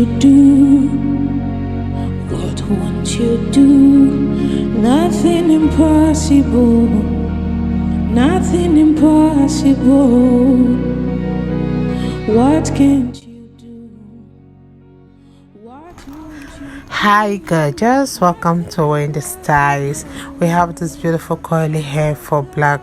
you do? What won't you do? Nothing impossible. Nothing impossible. What can't you do? What won't you do? Hi gorgeous, welcome to Wendy Styles. We have this beautiful curly hair for black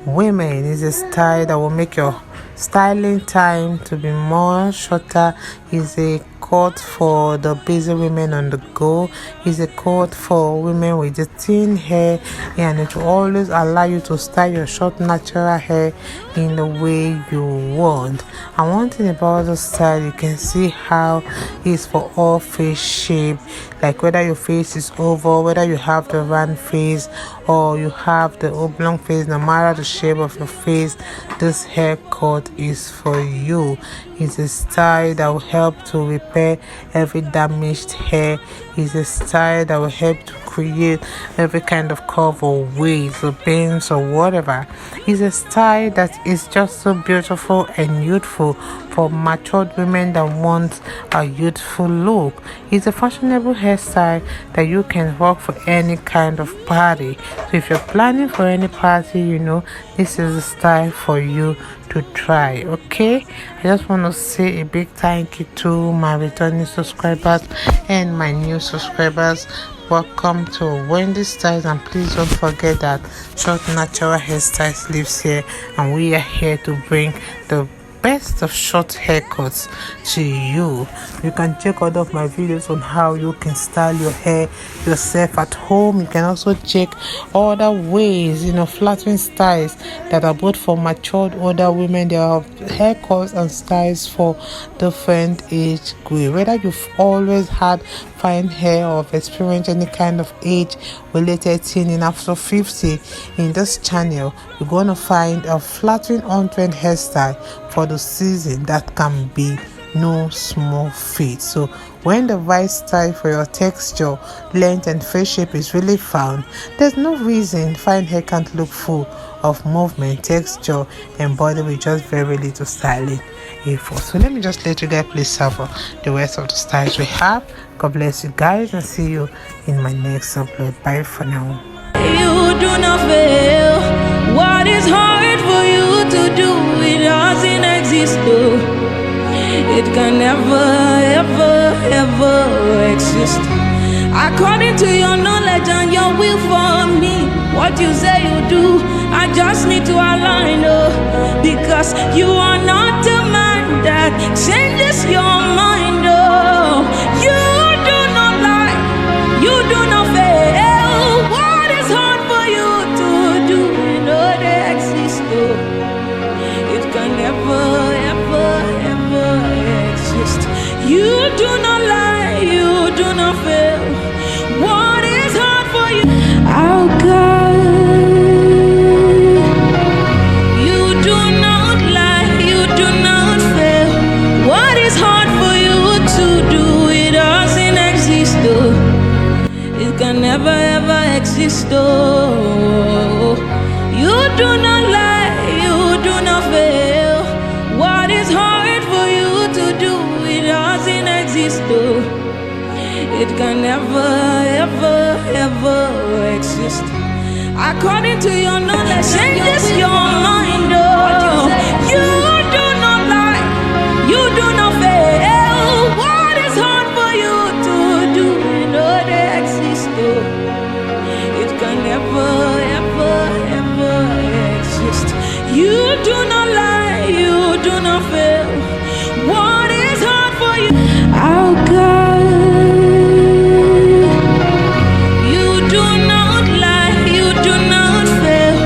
women. It's a style that will make your styling time to be more shorter. It's a coat for the busy women on the go. It's a coat for women with the thin hair, and it will always allow you to style your short natural hair in the way you want. And one thing about the style, you can see how it's for all face shape, like whether your face is oval, whether you have the round face or you have the oblong face, no matter the shape of your face, this haircut is for you. It's a style that will help to repair every damaged hair. It's a style that will help to create every kind of curve or waves or bangs or whatever. It's a style that is just so beautiful and youthful for matured women that want a youthful look. It's a fashionable hairstyle that you can rock for any kind of party. So if you're planning for any party, you know this is the style for you to try. Okay, I just want to say a big thank you to my returning subscribers and my new subscribers. Welcome to Wendy Styles, and please don't forget that short natural hairstyles lives here, and we are here to bring the best of short haircuts to you. You can check out of my videos on how you can style your hair yourself at home. You can also check other ways, flattering styles that are both for matured older women. There are haircuts and styles for different age group. Whether you've always had fine hair or have experienced any kind of age related thing in Afro 50, in this channel you're going to find a flattering on-trend hairstyle for the season that can be no small feat. So when the right style for your texture, length and face shape is really found, there's no reason fine hair can't look full of movement, texture and body with just very little styling effort. So let me just let you guys please have the rest of the styles we have. God bless you guys, and see you in my next upload. Bye for now. You do not fail. What is hard for you to do? It doesn't exist. Oh. It can never, ever, ever exist. According to your knowledge and your will for me, what you say you do, I just need to align. Oh, because you are not a man that changes your mind. Oh, you do not lie, you do not fail. What is hard for you to do? You know they exist. Oh, it can never, ever, ever exist. You do not lie, you do not fail. What is hard for you? Oh God, you do not lie, you do not fail. What is hard for you to do? It doesn't exist. Oh, it can never ever exist. Oh, you do not lie, you do not fail. What is hard for you to do? It doesn't exist. Oh, it can never, ever, ever exist. According to your knowledge, changes your mind. Oh, you do not lie, you do not fail. What is hard for you to do? You know they exist. Oh, it can never, ever, ever exist. You do not lie, you do not fail. What is hard for you? Oh God, you do not lie, you do not fail.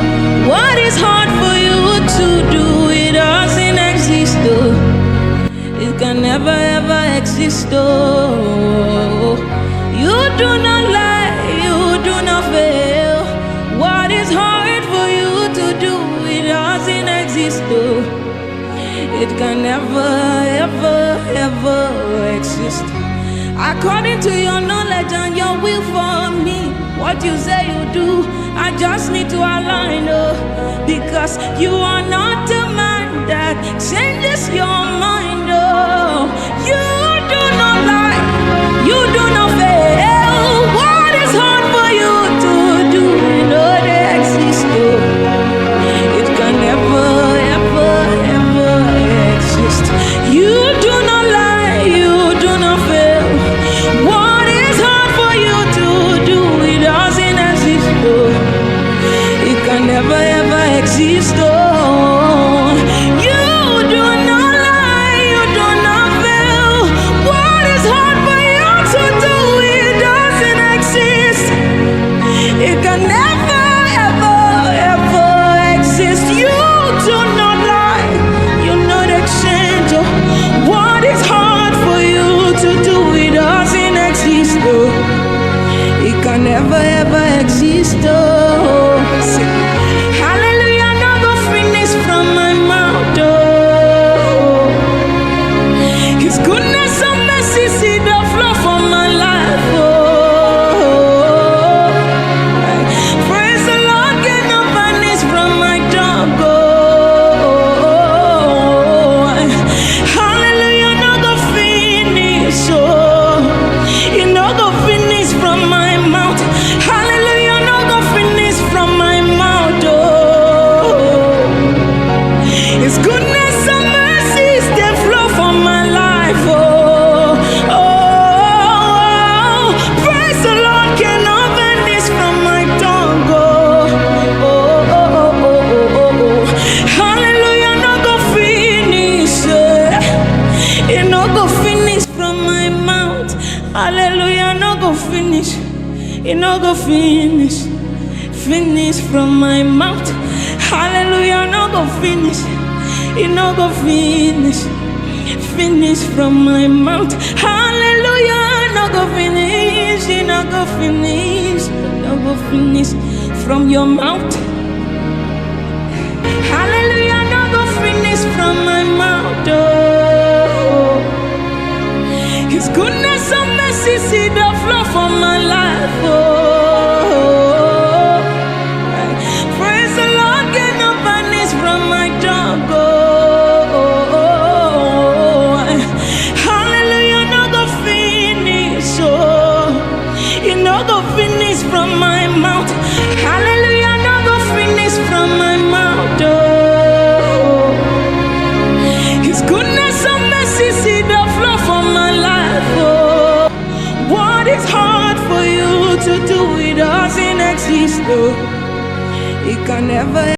What is hard for you to do? It doesn't exist. Oh, it can never ever exist. Oh, you do not lie, you do not fail. What is hard for you to do? It doesn't exist. Oh, it can never, ever, ever exist. According to your knowledge and your will for me, what you say you do, I just need to align. Oh, because you are not a man that changes your mind. Oh, you do not lie. can never ever exist. Oh, hallelujah, no go finish from my mouth. Oh, His goodness and mercy see the flow from my life. Oh, praise the Lord, get no vanish from my tongue. Oh, hallelujah, no go finish. Oh, you no go finish from my mouth. Hallelujah, no go finish from my mouth. Oh, His goodness and mercies they flow from my life. Oh, praise the Lord, cannot vanish from my tongue. Hallelujah, no go finish. It no go finish from my mouth. Hallelujah, no go finish. It no go finish. Finish from my mouth. Hallelujah, no go finish. It no go finish. Finish from my mouth. Hallelujah, no go finish. It no go finish. No go finish from your mouth. Hallelujah, no go finish from my mouth. Oh, His goodness and mercy see the flow from my life. Oh, praise the Lord, get no vanish from my tongue. Oh, hallelujah, no go finish. Oh, you no go finish from my mouth. Hallelujah, no go finish from my mouth. Oh, His goodness and mercy see the flow from my life. Oh, what is hard for you to do? It doesn't exist. Oh, it can never